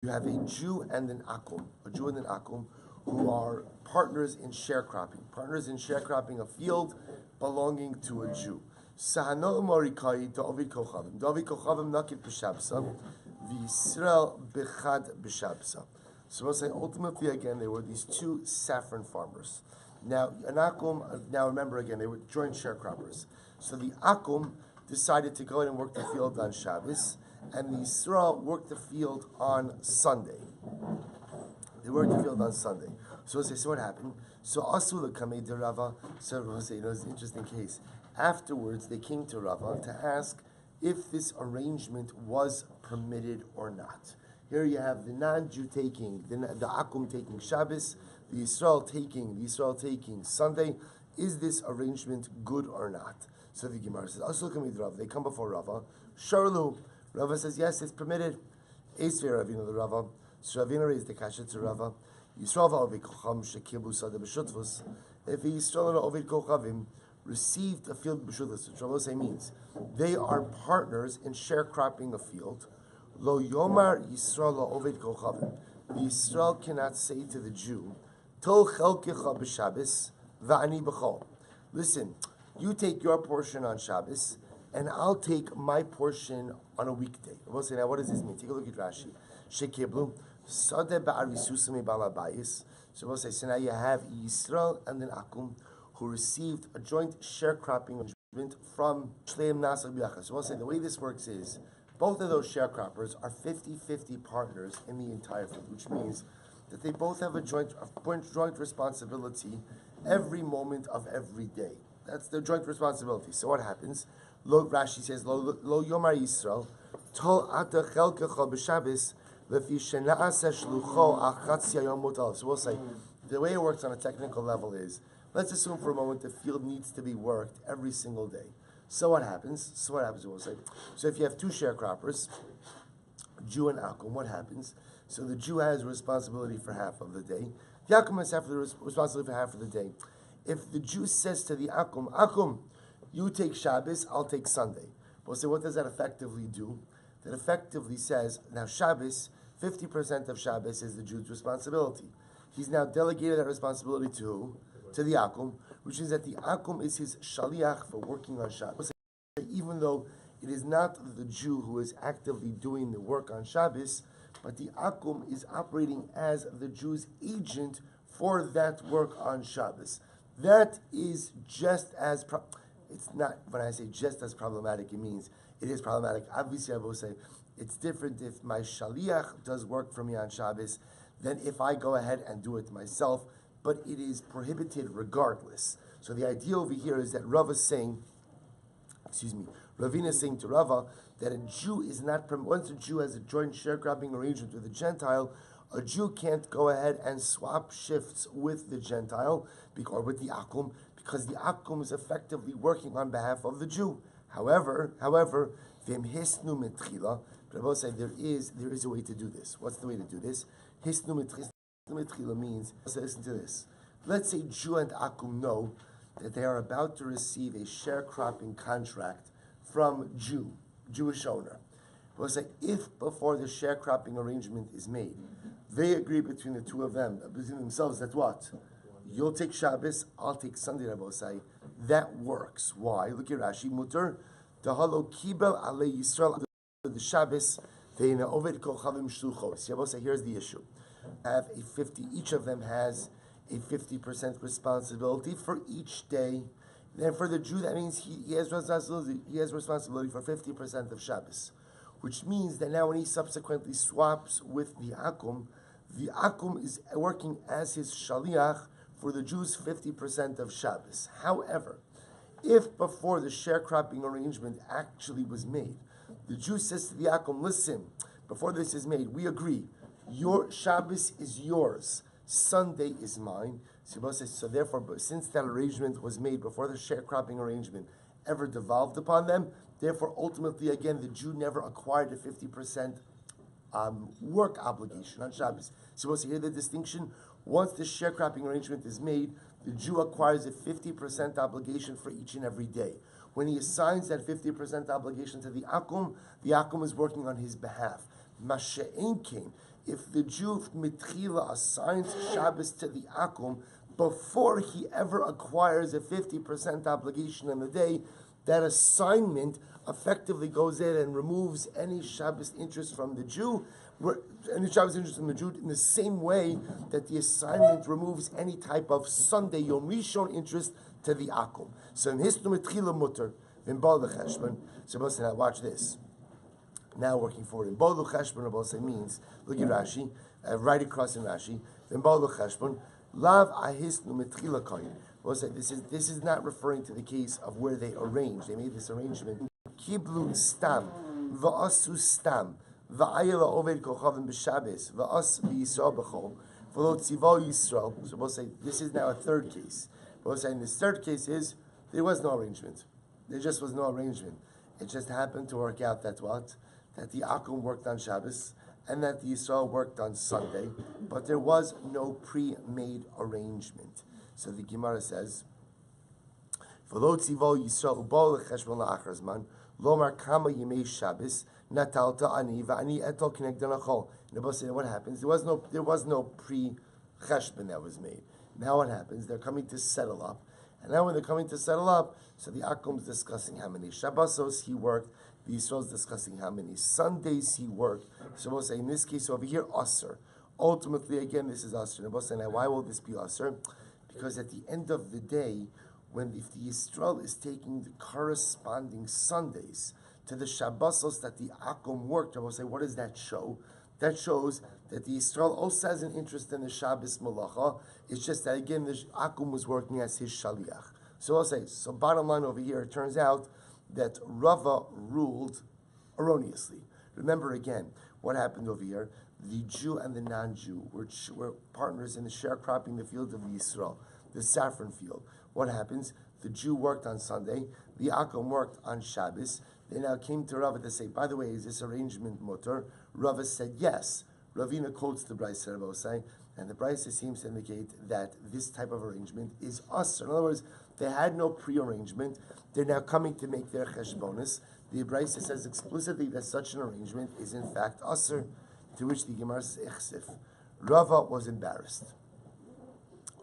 You have a Jew and an Akum, who are partners in sharecropping a field belonging to a Jew. Sahano Morikai to Ovid Kochavim. David Kochavim Nakit B'Shabsa, V'Yisrael Bechad B'Shabsa. So we'll say ultimately again, there were these two saffron farmers. Now, an Akum, now remember again, they were joint sharecroppers. So the Akum decided to go in and work the field on Shabbos, and the Yisrael worked the field on Sunday. They worked the field on Sunday. So what happened? So Asula Kamei de Rava, so it was an interesting case. Afterwards, they came to Rava to ask if this arrangement was permitted or not. Here you have the non-Jew taking, the Akum taking Shabbos, the Yisrael taking Sunday. Is this arrangement good or not? So the Gemara says, Asula Kamei de Rava, they come before Rava. Sharlu, Rava says, yes, it's permitted. Esvei Ravina the Rava. So Ravina raised the kasha to Rava. Yisrael va'ovid kocham shekibu sada b'shutvus. If Yisrael and Ovid Kochavim received a field b'shutvus, which Rava say means they are partners in sharecropping a field. Lo yomar Yisrael la'ovid Kochavim. The Yisrael cannot say to the Jew, Tol chelkecha b'Shabbos va'ani b'chol. Listen, you take your portion on Shabbos, and I'll take my portion on a weekday. We'll say, now what does this mean? Take a look at Rashi. Shekiblu, Sadeh ba'arisusami balabayis. So we'll say, so now you have Yisrael and then Akum, who received a joint sharecropping arrangement from Shleim Nasach B'Yachas. So we'll say, the way this works is, both of those sharecroppers are 50-50 partners in the entire field, which means that they both have a joint responsibility every moment of every day. That's their joint responsibility. So what happens? Rashi says, Lo Yomar Yisrael, Tol Ata Chelkecha B'Shabbos, Lefi Shena'aseh Shlucho Achatzi Hayom Mutal. So we'll say, the way it works on a technical level is, let's assume for a moment the field needs to be worked every single day. So what happens? We'll say. So if you have two sharecroppers, Jew and Akum, what happens? So the Jew has responsibility for half of the day. The Akum has responsibility for half of the day. If the Jew says to the Akum, you take Shabbos, I'll take Sunday. We'll say, what does that effectively do? That effectively says, now Shabbos, 50% of Shabbos is the Jew's responsibility. He's now delegated that responsibility to who? To the Akum, which means that the Akum is his shaliach for working on Shabbos. Even though it is not the Jew who is actively doing the work on Shabbos, but the Akum is operating as the Jew's agent for that work on Shabbos. That is just as... It's not, when I say just as problematic, it means it is problematic. Obviously, I will say it's different if my shaliach does work for me on Shabbos than if I go ahead and do it myself, but it is prohibited regardless. So the idea over here is that Ravina is saying to Rava that a Jew is not, once a Jew has a joint sharecropping arrangement with a Gentile, a Jew can't go ahead and swap shifts with the Gentile or with the Akum, because the Akum is effectively working on behalf of the Jew. However, v'im hisnu mitchila, but I will say there is a way to do this. What's the way to do this? Hisnu mitchila means, so listen to this. Let's say Jew and Akum know that they are about to receive a sharecropping contract from Jewish owner. We'll say if before the sharecropping arrangement is made, they agree between the two of them, between themselves, that what? You'll take Shabbos, I'll take Sunday, Rabbosai. That works. Why? Look at Rashi. Mutter, Tahalo Kibel Ale Yisrael, the Shabbos, Veina Ovid Kochavim Shluchos. Rabbosai, here's the issue. Each of them has a 50% responsibility for each day. Then for the Jew, that means he has responsibility for 50% of Shabbos. Which means that now when he subsequently swaps with the Akum is working as his shaliach for the Jews' 50% of Shabbos. However, if before the sharecropping arrangement actually was made, the Jew says to the Akum, listen, before this is made, we agree, your Shabbos is yours, Sunday is mine. So therefore, since that arrangement was made before the sharecropping arrangement ever devolved upon them, therefore, ultimately, again, the Jew never acquired a 50% work obligation on Shabbos. So hear the distinction? Once the sharecropping arrangement is made, the Jew acquires a 50% obligation for each and every day. When he assigns that 50% obligation to the Akum is working on his behalf. Masha'en came. if the Jew mitchila assigns Shabbos to the akum before he ever acquires a 50% obligation in the day, that assignment effectively goes in and removes any Shabbos interest from the Jew, in the same way that the assignment removes any type of Sunday Yom Rishon interest to the akum. So in Hisnu Mitchila Mutter, in Bal Cheshbon, so now watch this. Now working forward, in Bal Cheshbon, means, look at Rashi, right across in Rashi, in Bal Cheshbon, Lav Ahisnu Mitchila Koyin. This is not referring to the case of where they arranged. They made this arrangement. Kiblu stam, va'asu stam, va'ayela oved kochavim b'Shabbos, va'as v'Yisrael b'chol, v'lo tzivo Yisrael. So we'll say this is now a third case. We'll say in this third case is there was no arrangement. There just was no arrangement. It just happened to work out that what? That the Akum worked on Shabbos and that the Yisrael worked on Sunday, but there was no pre-made arrangement. So the Gemara says, "V'lo tzivo Yisrael u'bo lecheshbon la'achar zman, lomar kama yemei Shabbos natalta ani va'ani etol kinegdan achol." What happens? There was no pre-cheshbon that was made. Now what happens? They're coming to settle up, and now when they're coming to settle up, so the Akum's discussing how many Shabbosos he worked. The Yisrael's discussing how many Sundays he worked. So we'll say in this case over here, Aser. Ultimately, again, this is Aser. And we'll say now, why will this be Aser? Because at the end of the day, if the Yisrael is taking the corresponding Sundays to the Shabbosos that the Akum worked, I will say, what does that show? That shows that the Yisrael also has an interest in the Shabbos Malacha. It's just that, again, the Akum was working as his Shaliach. So I'll say, so bottom line over here, it turns out that Rava ruled erroneously. Remember again, what happened over here? The Jew and the non-Jew were partners in the sharecropping the field of Yisrael, the saffron field. What happens? The Jew worked on Sunday, the Akum worked on Shabbos. They now came to Rava to say, by the way, is this arrangement mutter? Rava said yes. Ravina quotes the Brisa Rabosai, and the Brisa seems to indicate that this type of arrangement is usher. In other words, they had no pre-arrangement. They're now coming to make their cheshbonis. The Brisa says explicitly that such an arrangement is in fact usher, to which the Gemara says ichsif. Rava was embarrassed.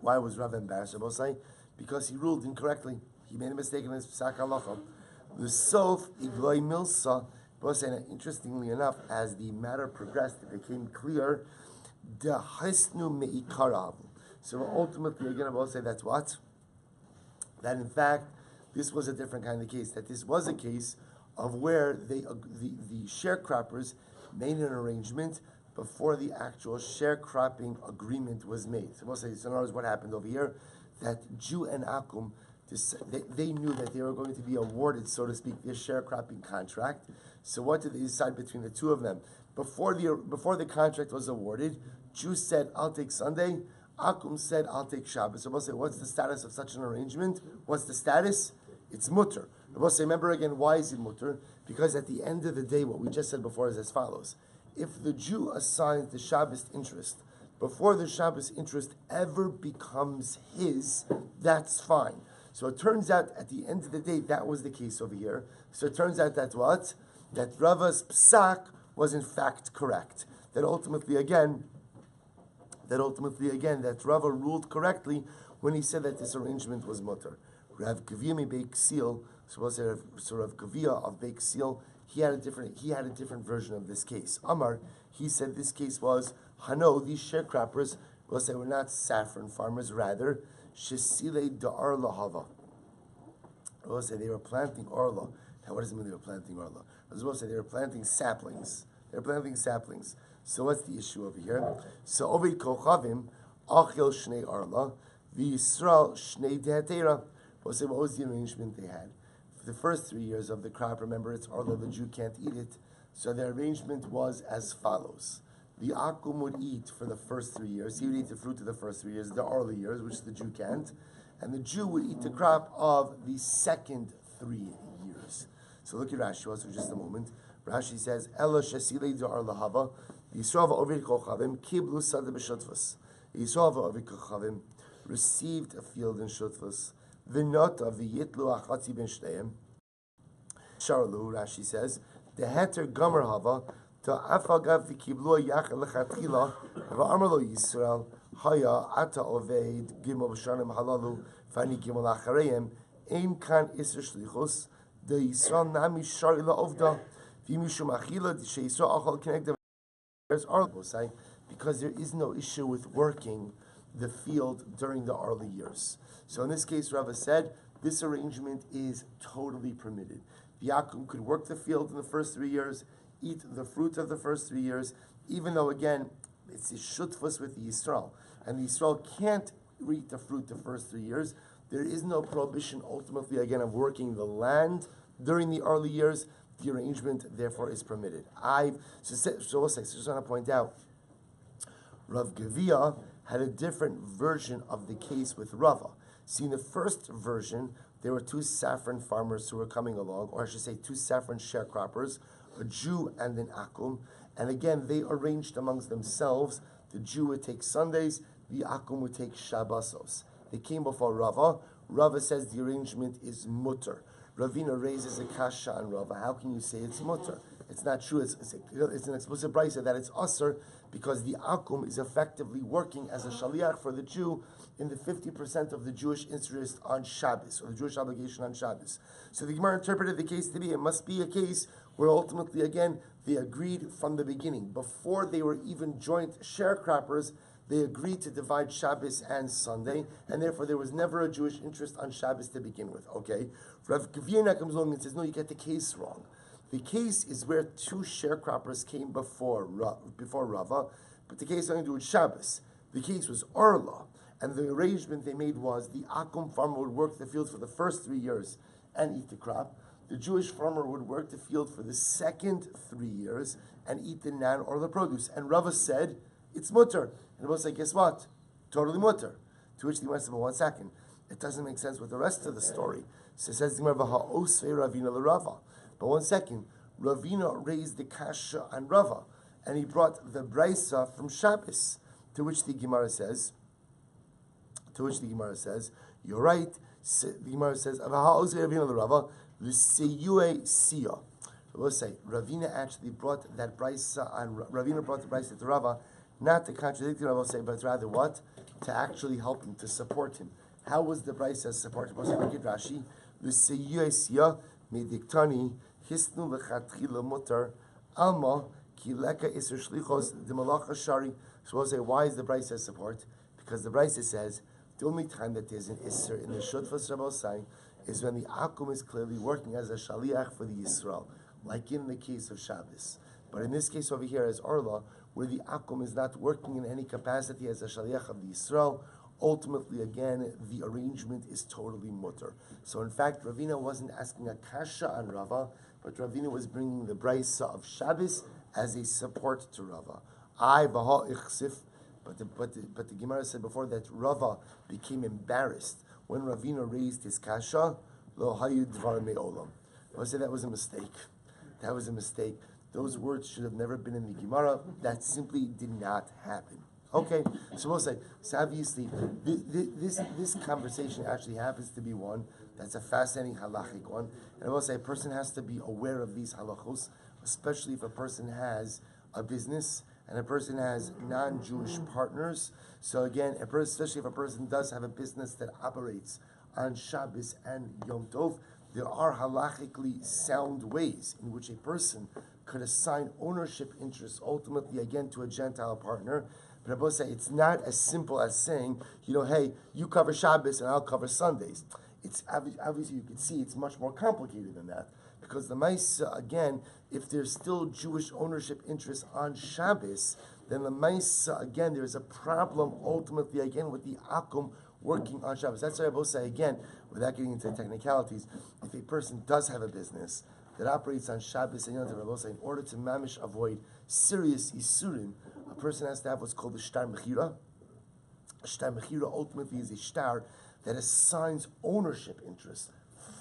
Why was Rava embarrassed? Rabosai? Because he ruled incorrectly. He made a mistake in his psak halacha. The sof igloi milsa. Interestingly enough, as the matter progressed, it became clear the hasnu meikarav. So ultimately, again, I will say that's what? That in fact, this was a different kind of case. That this was a case of where the sharecroppers made an arrangement before the actual sharecropping agreement was made. So we'll say, so in other words, what happened over here? That Jew and Akum, they knew that they were going to be awarded, so to speak, their sharecropping contract. So what did they decide between the two of them? Before the contract was awarded, Jew said, "I'll take Sunday." Akum said, "I'll take Shabbos." So we'll say, what's the status of such an arrangement? What's the status? It's mutter. We'll say, remember again, why is it mutter? Because at the end of the day, what we just said before is as follows. If the Jew assigns the Shabbos interest before the Shabbos interest ever becomes his, that's fine. So it turns out at the end of the day, that was the case over here. So it turns out that what? That Rava's psak was in fact correct. That ultimately again, that Rava ruled correctly when he said that this arrangement was mutter. Rav Kaviyah Beik Seal, so Rav Kaviyah of Beik Seal, he had a different version of this case. Amar, he said this case was Hano, these sharecroppers, we'll say were not saffron farmers, rather Shesile Da'ar Lahava. We'll say they were planting orla. Now what does it mean they were planting orla? I was supposed to say they were planting saplings. So what's the issue over here? So Ovid Kochavim, Achil Shnei Arla, V'Yisrael Shnei Dehatera. We'll say what was the arrangement they had? For the first 3 years of the crop, remember it's Arla, the Jew can't eat it. So the arrangement was as follows. The Akum would eat for the first 3 years. He would eat the fruit of the first 3 years, the Arla years, which the Jew can't. And the Jew would eat the crop of the second 3 years. So look at Rashi also just a moment. Rashi says, Ela Shesilei Da'ar Lahava, Yisrael v'Ovid Kochavim, Kiblu Sada B'Shutvus. Yisrael v'Ovid Kochavim received a field in Shutvus. V'not of the Yitlu Achatzi Ben Shteyim. Sharlu, Rashi says, the Heter Gomer Hava, Afagav v'kiblu yachal lechatchila v'amar lo Yisrael haya ata oved gimel b'shanim halalu v'ani gimel achareim ein kan iser shlichus the Yisrael nami shari la'ovda v'mishum achila she'Yisrael achal connect because there is no issue with working the field during the early years. So in this case, Rava said this arrangement is totally permitted. The Akum could work the field in the first 3 years, eat the fruit of the first 3 years, even though again it's a shutfus with the Yisrael, and the Yisrael can't eat the fruit the first 3 years. There is no prohibition ultimately again of working the land during the early years. The arrangement therefore is permitted. So just want to point out, Rav Gavia had a different version of the case with Rava. See, in the first version, there were 2 saffron farmers who were coming along, or I should say 2 saffron sharecroppers, a Jew and an Akum. And again, they arranged amongst themselves. The Jew would take Sundays, the Akum would take Shabbosos. They came before Rava. Rava says the arrangement is mutter. Ravina raises a kasha on Rava. How can you say it's mutter? It's not true. It's an explicit brisa that it's usher because the akum is effectively working as a shaliach for the Jew in the 50% of the Jewish interest on Shabbos, or the Jewish obligation on Shabbos. So the Gemara interpreted the case to be, it must be a case where ultimately, again, they agreed from the beginning. Before they were even joint sharecroppers, they agreed to divide Shabbos and Sunday, and therefore there was never a Jewish interest on Shabbos to begin with. Okay, Rav Gavina comes along and says, no, you get the case wrong. The case is where 2 sharecroppers came before Rava, but the case had to do with Shabbos. The case was Orla, and the arrangement they made was the Akum farmer would work the field for the first 3 years and eat the crop. The Jewish farmer would work the field for the second 3 years and eat the nan or the produce. And Rava said, it's mutter. And Rava said, guess what? Totally mutter. To which the Gemara said, well, 1 second. It doesn't make sense with the rest of the story. So it says the Gemara, Ravina l'Rava. But 1 second. Ravina raised the kasha on Rava, and he brought the brisa from Shabbos. To which the Gemara says, you're right. The Gemara says, Ravina l'Rava, l'seyue siya. We'll say Ravina actually brought that brisa on. Ravina brought the brisa to Rava, not to contradict Rava, say, but rather what? To actually help him, to support him. How was the brisa supported? We'll say, look at Rashi. L'seyue siya mediktani hisnu lechatchila mutar alma ki leka iser shlichos de malacha shari. So we'll say, why is the brisa support? Because the brisa says the only time that there's an iser in the shutfas Rabbosai is when the akum is clearly working as a shaliach for the Yisrael, like in the case of Shabbos. But in this case over here as Orla, where the akum is not working in any capacity as a shaliach of the Yisrael, ultimately again the arrangement is totally mutter. So in fact, Ravina wasn't asking a kasha on Rava, but Ravina was bringing the brisa of Shabbos as a support to Rava. But the Gemara said before that Rava became embarrassed when Ravina raised his kasha. Lo hayu dvar me'olam. I would say that was a mistake. That was a mistake. Those words should have never been in the Gemara. That simply did not happen. Okay, so we'll say, so obviously, this conversation actually happens to be one that's a fascinating halachic one. And I will say, a person has to be aware of these halachos, especially if a person has a business and a person has non-Jewish partners. So again, especially if a person does have a business that operates on Shabbos and Yom Tov, there are halachically sound ways in which a person could assign ownership interests ultimately again to a Gentile partner. But I will say it's not as simple as saying, hey, you cover Shabbos and I'll cover Sundays. It's obviously you can see it's much more complicated than that. Because the Maisa, again, if there's still Jewish ownership interests on Shabbos, then the Maisa, again, there's a problem ultimately, again, with the Akum working on Shabbos. That's why I will say, again, without getting into technicalities, if a person does have a business that operates on Shabbos and Yom Tov, I will say, in order to mamish avoid serious Isurim, a person has to have what's called the Shtar Mechira. Shtar Mechira ultimately is a shtar that assigns ownership interests,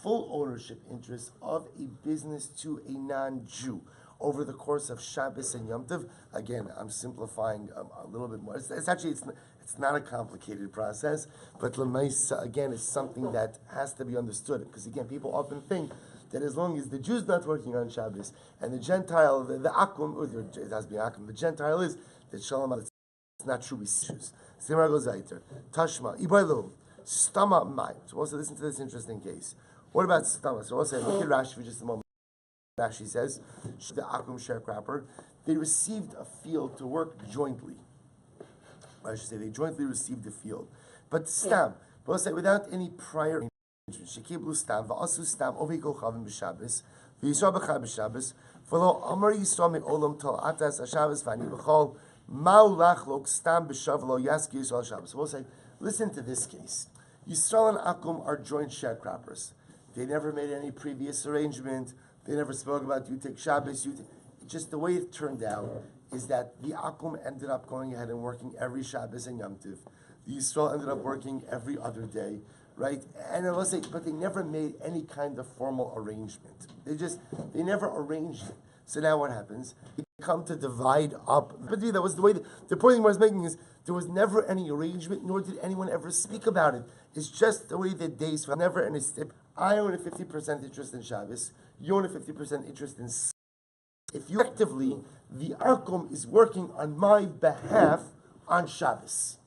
full ownership interest of a business to a non-Jew over the course of Shabbos and Yom Tov. Again, I'm simplifying a little bit more. It's not a complicated process, but L'maisa, again, is something that has to be understood. Because again, people often think that as long as the Jew's not working on Shabbos and the Gentile, the Akum, or it has to be Akum, the Gentile is that Shalom, it's not true with issues. Simar goes later. Tashma, Ibaylu, Stama Mai. So also listen to this interesting case. What about Stama? So also look at Rashi for just a moment. Rashi says, the Akum sharecropper, they received a field to work jointly. I should say they jointly received the field. But Stam, we'll say without any prior arrangement. Shekiblu Stam, Va'asu Stam, Ovi Kochavim B'Shabbos, V'Yisrael B'Chai B'Shabbos, V'lo Amar Yisrael Me'olam Tal Atas HaShabbos V'Ani B'Chol, Ma'u Lachlok Stam B'Shav V'lo Yaski Yisrael Shabbos. So we'll say, listen to this case. Yisrael and Akum are joint sharecroppers. They never made any previous arrangement. They never spoke about you take Shabbos, just the way it turned out is that the Akum ended up going ahead and working every Shabbos and Yom Tov. The Yisrael ended up working every other day, right? And I will say, but they never made any kind of formal arrangement. They never arranged it. So now what happens? They come to divide up. But that was the way, the point I was making is, there was never any arrangement, nor did anyone ever speak about it. It's just the way the days, never any step. I own a 50% interest in Shabbos. You own a 50% interest in. If you actively, the Akum is working on my behalf on Shabbos.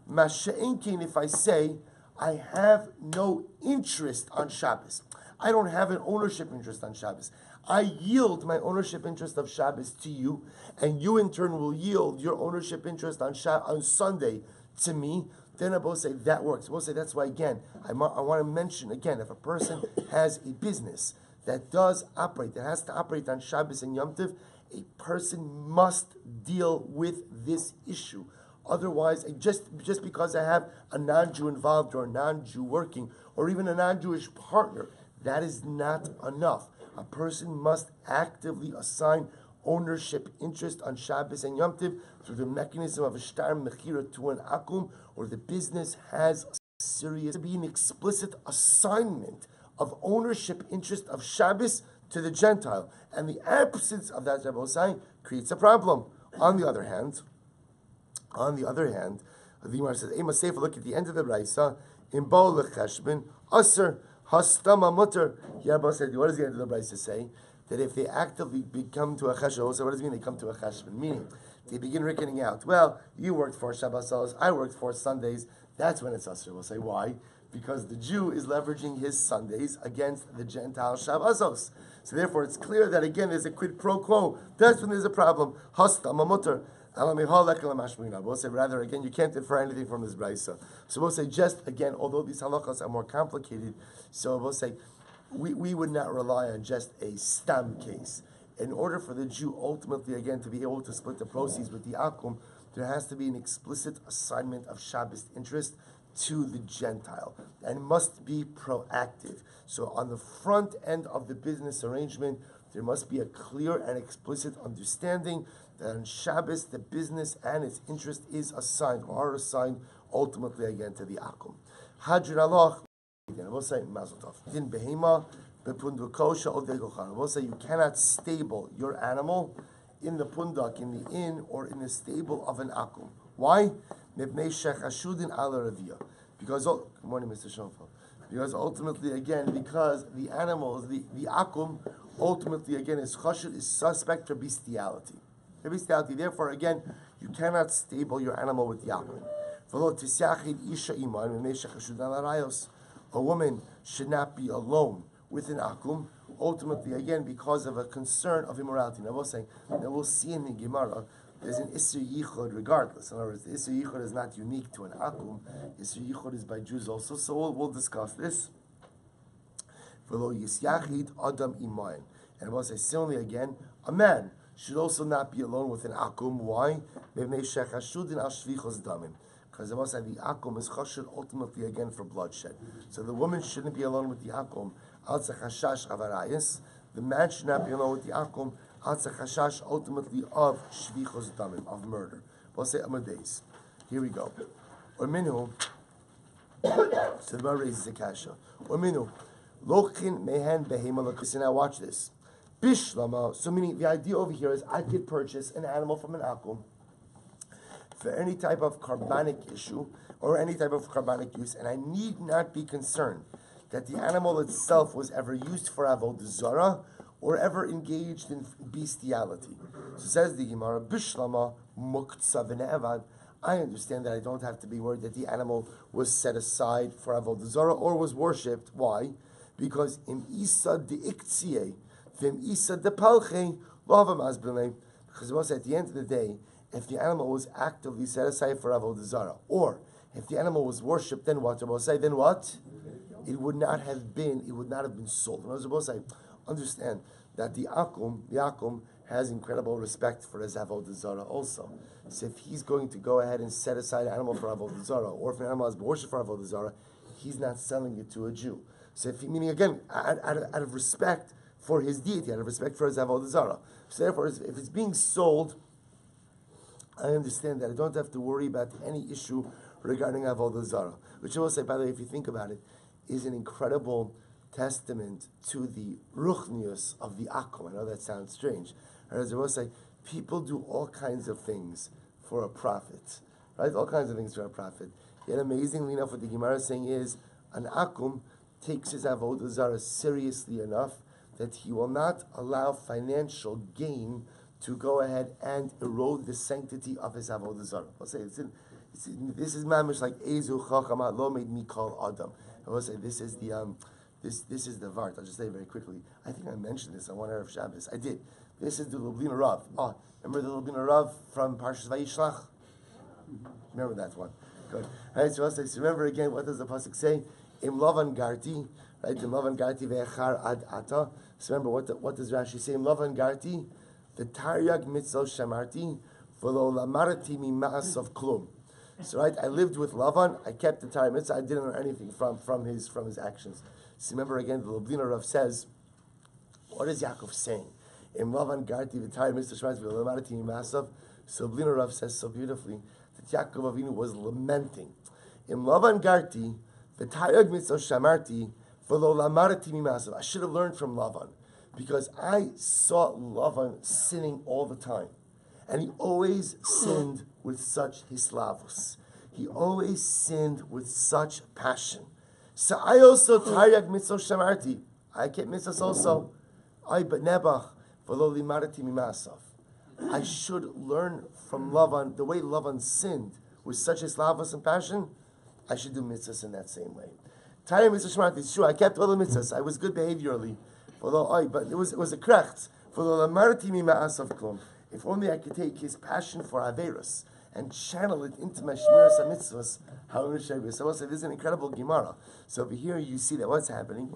Masha'inkin, if I say, I have no interest on Shabbos. I don't have an ownership interest on Shabbos. I yield my ownership interest of Shabbos to you, and you in turn will yield your ownership interest on Sunday to me. Then I both say that works. We'll say that's why, again, I want to mention, again, if a person has a business that does operate, that has to operate on Shabbos and Yom Tov, a person must deal with this issue. Otherwise, just because I have a non-Jew involved or a non-Jew working, or even a non-Jewish partner, that is not enough. A person must actively assign ownership interest on Shabbos and Yom Tov through the mechanism of a shtar mechira to an akum, or the business has a serious, to be an explicit assignment of ownership interest of Shabbos to the Gentile. And the absence of that, Rabbi saying, creates a problem. On the other hand, the Gemara says, Ema Sefer, look at the end of the Raisa, in Baal Lecheshbin, Aser, Hastama Mutter. Rabbi said, what does the end of the Raisa say? That if they actively become to a cheshbon, so what does it mean they come to a cheshbon? Meaning, they begin reckoning out, well, you worked 4 Shabbosos, I worked 4 Sundays, that's when it's Asr. We'll say, why? Because the Jew is leveraging his Sundays against the Gentile Shabbosos. So therefore, it's clear that, again, there's a quid pro quo. That's when there's a problem. Hasta mamuter. We'll say, rather, again, you can't infer anything from this brisa. So we'll say, just, again, although these halachas are more complicated, so we'll say, we would not rely on just a stam case. In order for the Jew ultimately, again, to be able to split the proceeds with the akum, there has to be an explicit assignment of Shabbos interest to the Gentile, and must be proactive. So on the front end of the business arrangement, there must be a clear and explicit understanding that on Shabbos, the business and its interest is assigned, or are assigned ultimately again to the akum. Hadrin aloch. I will say Mazel Tov. In behema bepundukosha odegochan. I will say you cannot stable your animal in the pundak, in the inn, or in the stable of an akum. Why? Because good morning, Mr. Schoenfeld. Because ultimately, again, because the animals, the akum, ultimately again is chashud, is suspect for bestiality. Therefore, again, you cannot stable your animal with the akum. A woman should not be alone with an akum, ultimately, again, because of a concern of immorality. Now, we'll see in the Gemara, there's an Isser Yichud regardless. In other words, the Isser Yichud is not unique to an akum. Isser Yichud is by Jews also, so we'll discuss this. And I will say, similarly again, a man should also not be alone with an akum. Why? Because I will say the akum is chashud ultimately again for bloodshed. So the woman shouldn't be alone with the akum. The man should not be alone with the akum. Ultimately of shvichos damim, of murder. We'll say Amadeus. Here we go. Or minu. So the Gemara raises a kasha. Or minu. Lochin mehen behema lakusin. Now watch this. Bishlama. So meaning the idea over here is I could purchase an animal from an akum for any type of carbonic issue or any type of carbonic use, and I need not be concerned that the animal itself was ever used for Avoda Zara or ever engaged in bestiality. So says the Gemara, Bishlama Muktsa v'ne'evad. I understand that I don't have to be worried that the animal was set aside for Avodah Zara or was worshipped. Why? Because im isa de iktsie, vim isa de palche, lava masbile. Because it was at the end of the day, if the animal was actively set aside for Avodah Zara, or if the animal was worshipped, then what? Then what? It would not have been sold. And understand that the akum has incredible respect for his Avodah Zara also. So if he's going to go ahead and set aside an animal for Avodah Zara, or if an animal has been worshipped for Avodah Zara, he's not selling it to a Jew. So if meaning again, out of respect for his deity, out of respect for his Avodah Zara. So therefore, if it's being sold, I understand that I don't have to worry about any issue regarding Avodah Zara. Which I will say, by the way, if you think about it, is an incredible testament to the ruchnius of the akum. I know that sounds strange. As I will say, people do all kinds of things for a profit, right? All kinds of things for a profit. Yet amazingly enough, what the Gemara is saying is, an akum takes his Avodah Zara seriously enough that he will not allow financial gain to go ahead and erode the sanctity of his Avodah Zara. I'll say this is mamish like Ezu Chacham lo made me call Adam. I will say this is the this is the Vart. I'll just say it very quickly. I think I mentioned this on one Erev Shabbos. I did. This is the Lublina Rav. Oh, remember the Lublina Rav from Parshas Vayishlach? Remember that one. Good. All right, so remember again, what does the pasuk say? Im Lavan Garti, right? Im Lavan Garti ve'echar ad ata. So remember, what does Rashi say? Im Lavan Garti v'taryag mitzvah shamarti v'lo lamarti mima'as of klum. So right, I lived with Lavan. I kept the Torah mitzvah. I didn't learn anything from his actions. So remember again, the Lublina Rav says, what is Yaakov saying? Im Lavan Garti v'Torah mitzvah shamarti v'lo lamarti mima'as. So Lublina Rav says so beautifully that Yaakov Avinu was lamenting. Im Lavan Garti v'Torah mitzvah shamarti v'lo lamarti mima'as. I should have learned from Lavan because I saw Lavan sinning all the time. And he always sinned with such hislavus. He always sinned with such passion. So I also taryag mitzvah shamarti. I kept mitzvahs also. I but nebach v'lo limarati mimasav. I should learn from Lavan the way Lavan sinned with such hislavus and passion. I should do mitzvahs in that same way. Taryag mitzvah shamarti. It's true. I kept all the mitzvahs. I was good behaviorally. But it was a krecht. V'lo limarati mimasav klum. If only I could take his passion for Averos and channel it into my Shmiras HaMitzvahs, how I should be. So I will say, this is an incredible Gemara. So over here you see that what's happening?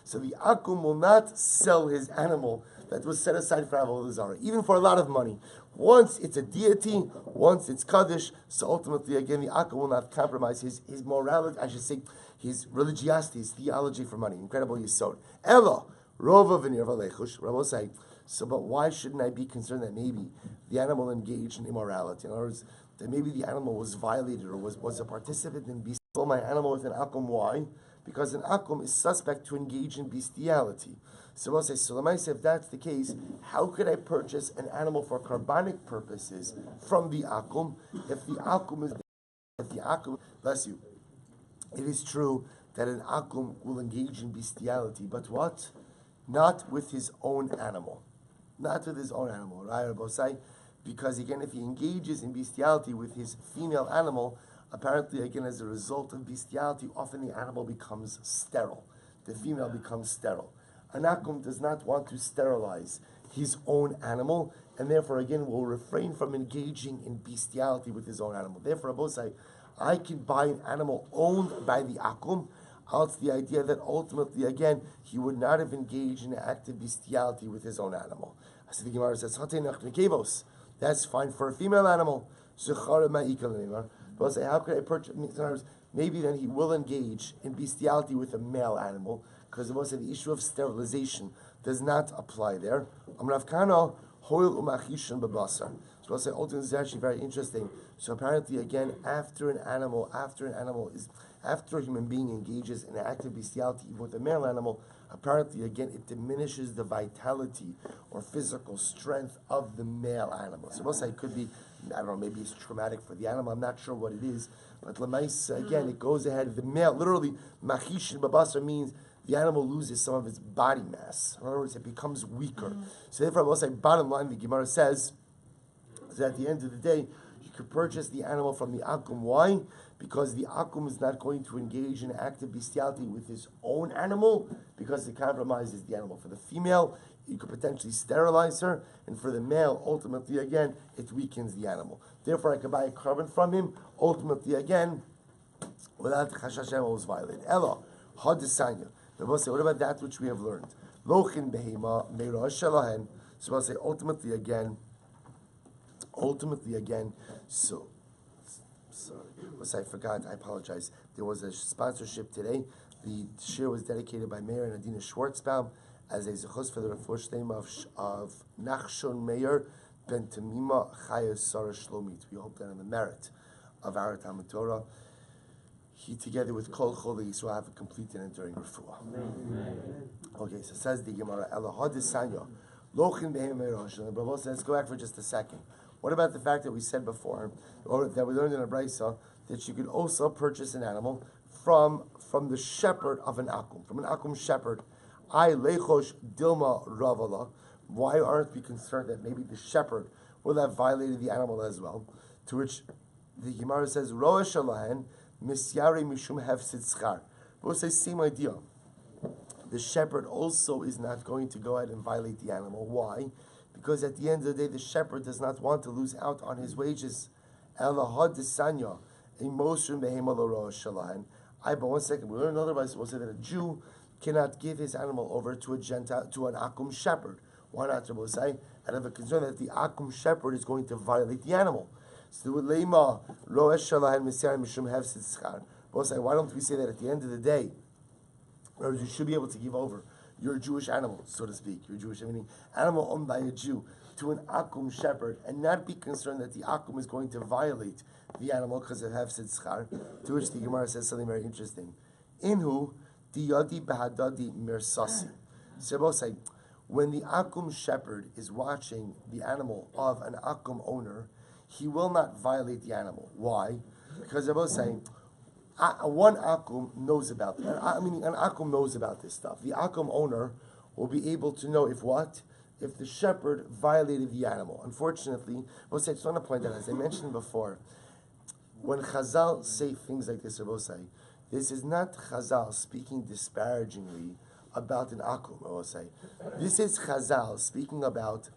So the Akum will not sell his animal that was set aside for Avodah Zara, even for a lot of money. Once it's a deity, once it's Kaddish, so ultimately, again, the Akum will not compromise his morality, I should say, his religiosity, his theology for money. Incredible Yisod. Elo, Rova v'nir v'lechush, Rabbi will say, so, but why shouldn't I be concerned that maybe the animal engaged in immorality? In other words, that maybe the animal was violated or was a participant in bestiality. My animal with an akum. Why? Because an akum is suspect to engage in bestiality. So I'll say, so if that's the case, how could I purchase an animal for carbonic purposes from the akum if the akum bless you? It is true that an akum will engage in bestiality, but what? Not with his own animal. Not with his own animal, right? Because again, if he engages in bestiality with his female animal, apparently again as a result of bestiality, often the animal becomes sterile. The female becomes sterile. An akum does not want to sterilize his own animal, and therefore again will refrain from engaging in bestiality with his own animal. Therefore, Abosai, I can buy an animal owned by the akum. It's the idea that ultimately, again, he would not have engaged in active bestiality with his own animal. So the Gemara says, that's fine for a female animal. But say, how could I purchase? Maybe then he will engage in bestiality with a male animal, because the issue of sterilization does not apply there. So I'll say, ultimately, this is actually very interesting. So apparently, again, after a human being engages in active bestiality with a male animal, apparently, again, it diminishes the vitality or physical strength of the male animal. So most it could be, I don't know, maybe it's traumatic for the animal, I'm not sure what it is, but Lamais, again, it goes ahead, the male, literally, Machishin Babasar means the animal loses some of its body mass. In other words, it becomes weaker. So therefore, I will say, bottom line, the Gemara says that at the end of the day, you could purchase the animal from the akum. Why? Because the akum is not going to engage in active bestiality with his own animal, because it compromises the animal. For the female, you could potentially sterilize her, and for the male, ultimately, again, it weakens the animal. Therefore, I could buy a carbon from him, ultimately, again, without the chashash animal was violated. Ella, hadisanya. What about that which we have learned? Lochin behema meirah shalahen. So I'll say ultimately again. So sorry, I forgot. I apologize. There was a sponsorship today. The shir was dedicated by Mayor and Adina Schwartzbaum as a zechus for the refuah name of Nachshon Meir ben Tamima Chaya Zara Shlomit. We hope that on the merit of our Talmud Torah, he together with Kol Choli Yisrael have a complete and enduring refuah. Okay, so says the Gemara, Elahad Sanya, Lochin Behem Meirash. And the Bravo says, let's go back for just a second. What about the fact that we said before, or that we learned in a brisa, that you could also purchase an animal from the shepherd of an akum, from an akum shepherd? I lechosh dilma ravala. Why aren't we concerned that maybe the shepherd will have violated the animal as well? To which the Gemara says, Roa shalahen misyare mishum hefsid schar. We'll say same idea. The shepherd also is not going to go ahead and violate the animal. Why? Because at the end of the day, the shepherd does not want to lose out on his wages. Elahad desanya emotion behemalo roa shalahen. But 1 second, we learn another advice. We'll say that a Jew cannot give his animal over to a Gentile, to an akum shepherd. Why not? We'll say out of a concern that the akum shepherd is going to violate the animal. So lema roa shalahen misyar mishum hefsid schar. We'll say, why don't we say that at the end of the day, whereas you should be able to give over your Jewish animal, so to speak, your Jewish animal owned by a Jew, to an akum shepherd, and not be concerned that the akum is going to violate the animal because of hefsid schar. To which the Gemara says something very interesting. Inhu diyadi bahadadi mirsasi. So both say, when the akum shepherd is watching the animal of an akum owner, he will not violate the animal. Why? Because they're both saying, one akum knows about that. An akum knows about this stuff. The akum owner will be able to know if what? If the shepherd violated the animal. Unfortunately, I just want to point out, as I mentioned before, when Chazal say things like this, this is not Chazal speaking disparagingly about an akum, I will say. This is Chazal speaking about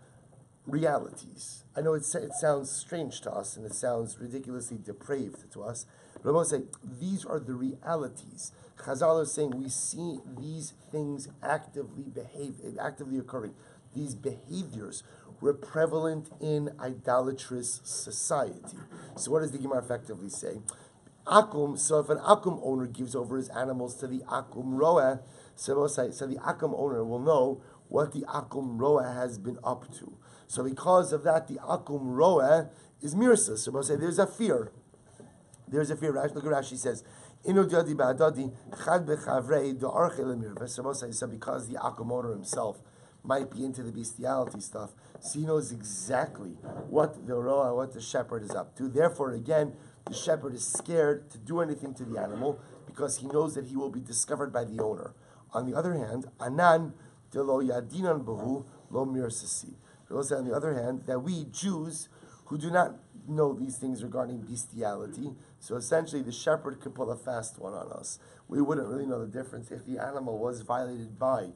realities. I know it sounds strange to us and it sounds ridiculously depraved to us, but I will say these are the realities. Chazal is saying we see these things actively occurring. These behaviors were prevalent in idolatrous society. So what does the Gemara effectively say? Akum, so if an akum owner gives over his animals to the akum roeh, so the akum owner will know what the akum roeh has been up to. So because of that, the akum roeh is mirsa. So we'll say there's a fear. There's a fear. Look at Rashi says, so because the akum owner himself might be into the bestiality stuff, so he knows exactly what the roah, what the shepherd is up to. Therefore, again, the shepherd is scared to do anything to the animal because he knows that he will be discovered by the owner. On the other hand, anan de lo yadinan behu lo mirsasi. Also, on the other hand, that we Jews who do not know these things regarding bestiality, so essentially the shepherd could pull a fast one on us. We wouldn't really know the difference if the animal was violated by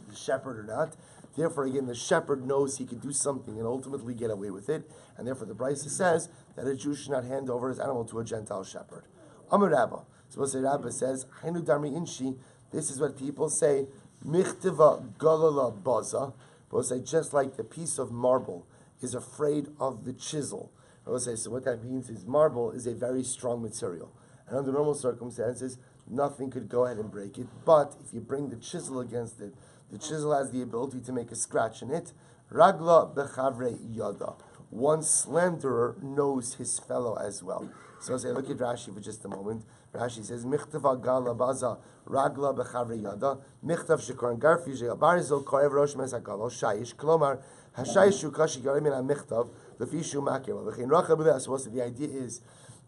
the shepherd or not. Therefore, again, the shepherd knows he could do something and ultimately get away with it, and therefore the Brisa says that a Jew should not hand over his animal to a Gentile shepherd. Amar Rabba. So the Rabba says, Hainu Darmi Inshi, this is what people say, Michtiva Galala Baza. We'll say just like the piece of marble is afraid of the chisel. We'll say, so what that means is marble is a very strong material. And under normal circumstances, nothing could go ahead and break it. But if you bring the chisel against it, the chisel has the ability to make a scratch in it. Ragla bechavre yada. one slanderer knows his fellow as well. So say, look at Rashi for just a moment. Rashi says, Michtava gala baza ragla b'chavre yada, Michtav shekor garfi she'al barizol korev rosh mesakalo, shayish, klomar, hashayish shu kashi garim in ha-michtav, lefishu makir, v'chein racha b'leh. So the idea is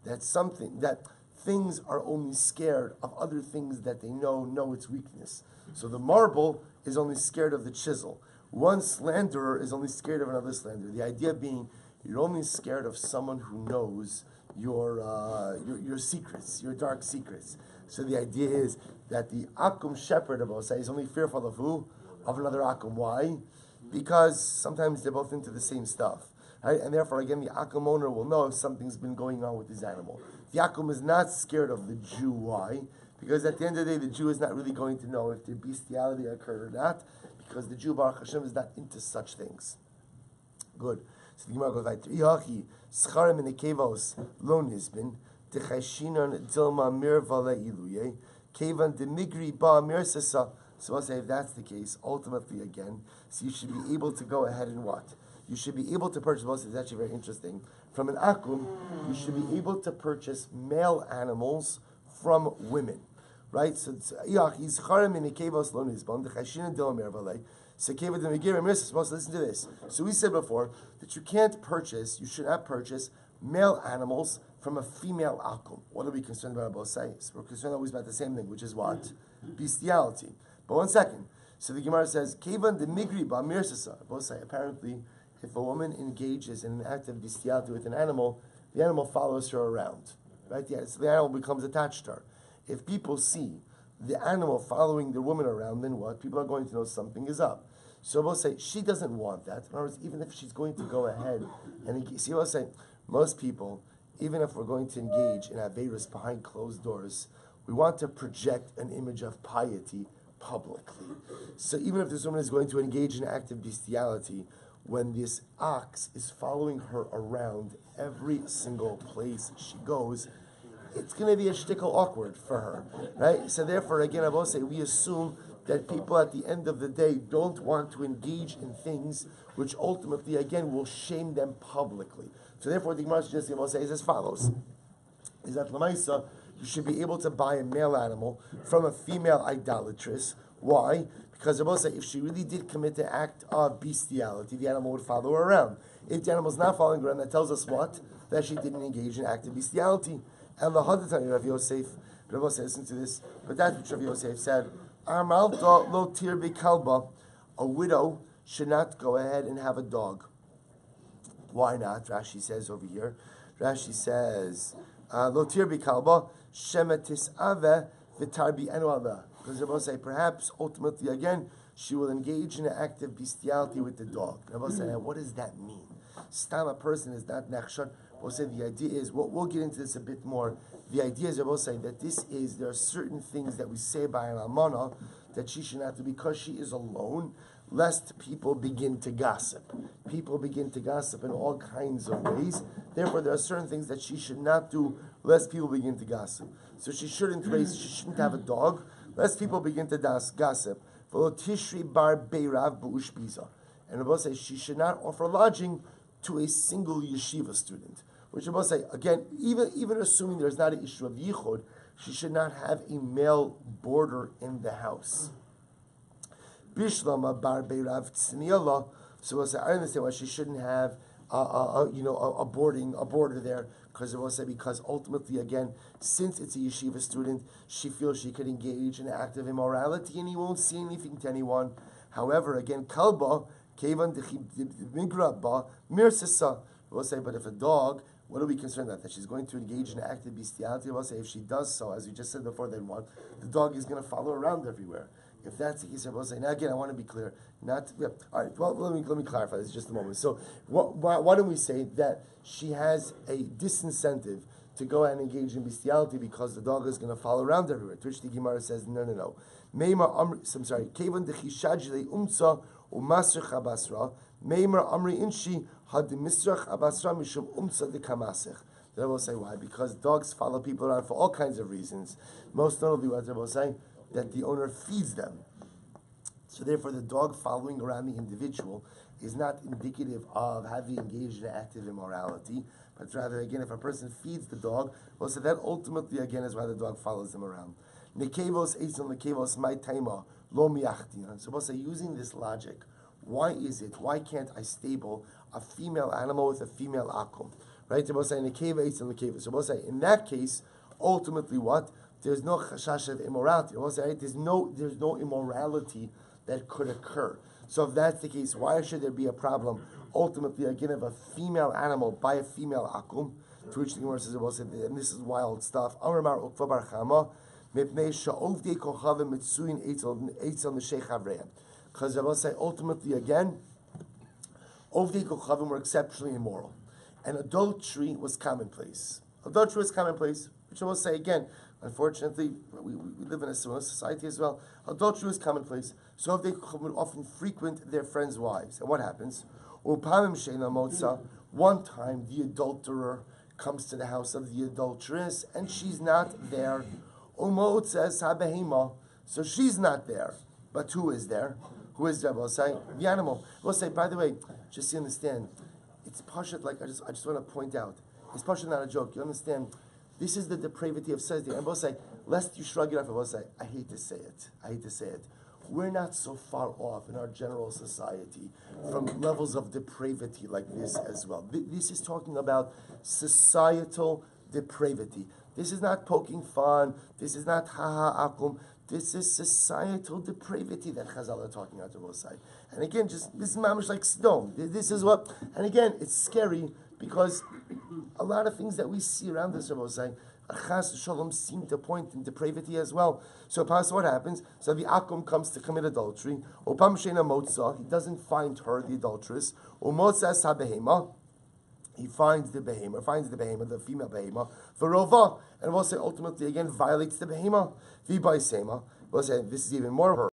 that things are only scared of other things that they know its weakness. So the marble is only scared of the chisel. One slanderer is only scared of another slanderer. The idea being, you're only scared of someone who knows your secrets, your dark secrets. So the idea is that the akum shepherd of Osai is only fearful of who? Of another akum. Why? Because sometimes they're both into the same stuff. Right? And therefore, again, the akum owner will know if something's been going on with his animal. The akum is not scared of the Jew. Why? Because at the end of the day, the Jew is not really going to know if the bestiality occurred or not, because the Jew, Baruch Hashem, is not into such things. Good. So the Gemara goes like, "Ihachi scharim in the kevos lo nizbin techashinon dilma mirvala iluye kevan demigri ba mirsasa." So I'll say if that's the case, ultimately again, so you should be able to go ahead and what? You should be able to purchase. Well, it's actually very interesting. From an akum, you should be able to purchase male animals from women, right? So ihachi scharim in the kevos lo nizbin techashinon dilma mirvala. So listen to this. So we said before that you should not purchase male animals from a female akum. What are we concerned about both sides? We're concerned always about the same thing, which is what? Bestiality. But one second. So the Gemara says, Kevan de migri ba mirsasa. Both sides. Apparently, if a woman engages in an act of bestiality with an animal, the animal follows her around. Right? Yeah, so the animal becomes attached to her. If people see the animal following the woman around, then what? People are going to know something is up. So we'll say she doesn't want that. In other words, even if she's going to go ahead and see, we'll say most people, even if we're going to engage in Averis behind closed doors, we want to project an image of piety publicly. So even if this woman is going to engage in active bestiality, when this ox is following her around every single place she goes, it's going to be a shtickle awkward for her, right? So therefore, again, I will say, we assume that people at the end of the day don't want to engage in things which ultimately, again, will shame them publicly. So therefore, the Gemara suggesting will say is as follows: is that Lamaisa, you should be able to buy a male animal from a female idolatress. Why? Because I will say, if she really did commit the act of bestiality, the animal would follow her around. If the animal's not following her around, that tells us what? That she didn't engage in active bestiality. And the Hadatani Rav Yosef, Rav Yosef, listen to this, but that's what Rav Yosef said. Armalta lo tir kalba, a widow should not go ahead and have a dog. Why not? Rashi says over here. Rashi says, lo tir kalba, shematis ave v'tarbi enuala. Because Rabbi say, perhaps ultimately again, she will engage in an act of bestiality with the dog. Rabbi say, what does that mean? Stam, a person is not nechshon. We'll say the idea is, we'll get into this a bit more. The idea is, I will say that there are certain things that we say by an almana that she should not do because she is alone, lest people begin to gossip. People begin to gossip in all kinds of ways. Therefore, there are certain things that she should not do, lest people begin to gossip. So she shouldn't have a dog, lest people begin to gossip. And Rabbi says she should not offer lodging to a single yeshiva student. Which Rabbi say, again, even assuming there's not an issue of yichud, she should not have a male boarder in the house. Bishlama bar beirav tzniyalah. So we'll say, I understand why she shouldn't have a boarder there, because ultimately, again, since it's a yeshiva student, she feels she could engage in an act of immorality and he won't say anything to anyone. However, again, kalba kevan migra ba mirsisa. We'll say, but if a dog, what are we concerned about? That she's going to engage in an act of bestiality? We'll say, if she does so, as we just said before, then what? The dog is going to follow around everywhere. If that's the case, we'll say, now again, I want to be clear. All right, well, let me clarify this just a moment. So, why don't we say that she has a disincentive to go and engage in bestiality because the dog is going to follow around everywhere? To which the Gemara says, no. I'm sorry. Kevan dechishajle umsa umasr chabasra. Meimar amri inshi had the misrach abasra mishum umsa de kamasech. The Rebbe will say why? Because dogs follow people around for all kinds of reasons. Most notably, what the Rebbe will say, that the owner feeds them. So therefore, the dog following around the individual is not indicative of having engaged in active immorality, but rather, again, if a person feeds the dog, well, so that ultimately, again, is why the dog follows them around. Nekevos eison nekevos my taima lo miachtian. So we'll say, using this logic, why can't I stable a female animal with a female akum? Right? So we'll say, nekeva eison nekeva. So we'll say, in that case, ultimately what? There's no chashash of immorality. We'll say, right? There's no immorality that could occur. So if that's the case, why should there be a problem? Ultimately, again, of a female animal by a female akum, to which the Gemara says, well, and this is wild stuff. Because I will say, ultimately, again, Ovdei Kochavim were exceptionally immoral. And adultery was commonplace. Which I will say again, unfortunately, we live in a similar society as well. Adultery was commonplace. So they would often frequent their friends' wives. And what happens? One time, the adulterer comes to the house of the adulteress, and she's not there. So she's not there. But who is there? Who is there? We'll say the animal. We'll say, by the way, just so you understand, it's pashat. Like I just want to point out, it's pashat, not a joke. You understand? This is the depravity of society. And we'll say, lest you shrug it off, we'll say, I hate to say it. We're not so far off in our general society from levels of depravity like this as well. This is talking about societal depravity. This is not poking fun. This is not ha akum. This is societal depravity that Chazal are talking about the both side. And again, this is mamish like stone. This is what, and again, it's scary because a lot of things that we see around us, Rabbi saying, Chas Shalom seem to point in depravity as well. So what happens? So the Akum comes to commit adultery. Opam Shena Motza, he doesn't find her, the adulteress. Umotza Sabehema, he finds the behema, the female behema, Varova, and we'll say ultimately again violates the behema. Vibai Sema, we'll say this is even more her.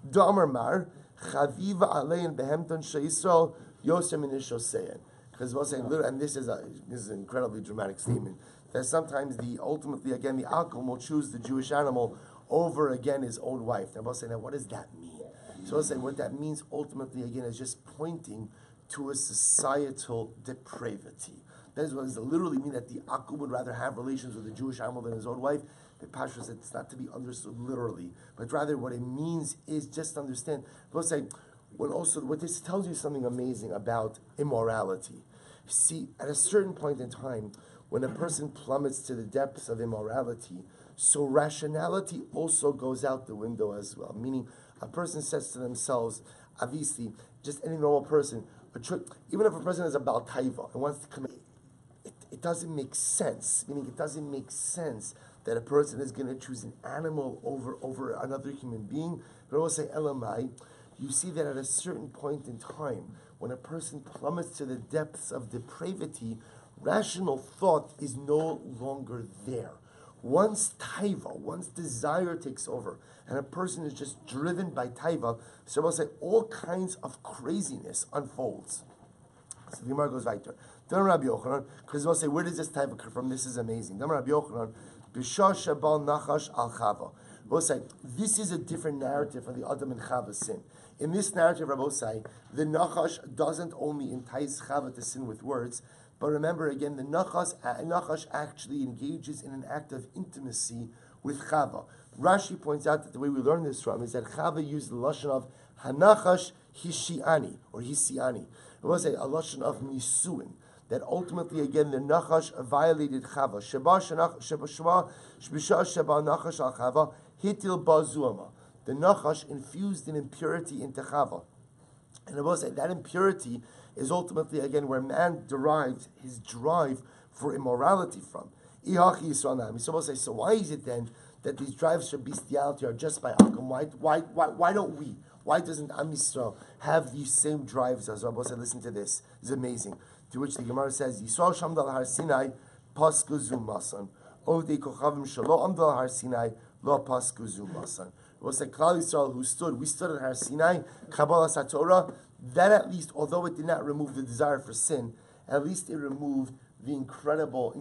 Damar Mar, Chaviva Alein Behemton Sheisrael, Yosem Inishoseyan. Because we'll say, and this is an incredibly dramatic statement, that sometimes ultimately again the Akum will choose the Jewish animal over again his own wife. Now we'll say, now what does that mean? So we'll say what that means ultimately again is just pointing to a societal depravity. That is what does it literally mean, that the Akum would rather have relations with a Jewish animal than his own wife. The Pasha said it's not to be understood literally, but rather what it means is just understand. We'll say, what this tells you something amazing about immorality. See, at a certain point in time, when a person plummets to the depths of immorality, so rationality also goes out the window as well. Meaning, a person says to themselves, obviously, just any normal person, even if a person is a Baal Taiva and wants to commit, it doesn't make sense. Meaning, it doesn't make sense that a person is going to choose an animal over another human being. But I will say, Elamai, you see that at a certain point in time, when a person plummets to the depths of depravity, rational thought is no longer there. Once taiva, once desire takes over, and a person is just driven by taiva, so we'll say all kinds of craziness unfolds. So the Gemara goes weiter. Then Rabbi Yochanan, because we'll say, where does this taiva come from? This is amazing. Then Rabbi Yochanan, B'shah shabal nachash al chava. We'll say, this is a different narrative from the Adam and Chava sin. In this narrative, Rabbi say, the Nachash doesn't only entice Chava to sin with words, but remember again, the Nachash actually engages in an act of intimacy with Chava. Rashi points out that the way we learn this from is that Chava used the lashon of Hanachash Hishiani, or Hisiani. It was a lashon of Nisuin, that ultimately again the Nachash violated Chava. Sheba Nachash al Chava, Hitil Bazuama. The Nachash infused an impurity into Chava. And I will say that impurity is ultimately, again, where man derives his drive for immorality from. So we'll say, so why is it then that these drives for bestiality are just by Akum? Why don't we? Why doesn't Am Yisrael have these same drives as Rabbi said? Listen to this. It's amazing. To which the Gemara says, Yisrael Shamdal Har Sinai, Pasku Zumasan. Ovdei Kochavim Shalo Amdal Har Sinai, Lo Pasku Zumasan. It was the Klal Yisrael we stood at Har Sinai, Kabbalah Satorah. That at least, although it did not remove the desire for sin, at least it removed the incredible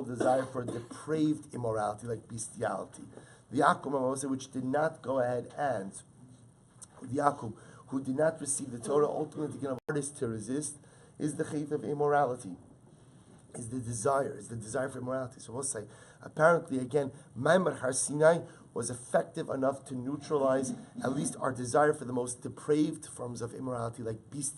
desire for depraved immorality, like bestiality. The Akum, which did not go ahead and the Akum, who did not receive the Torah, ultimately kind of artist to resist, is the chait of immorality, is the desire for immorality. So we'll say, apparently again, Maimar Har Sinai was effective enough to neutralize at least our desire for the most depraved forms of immorality, like bestiality.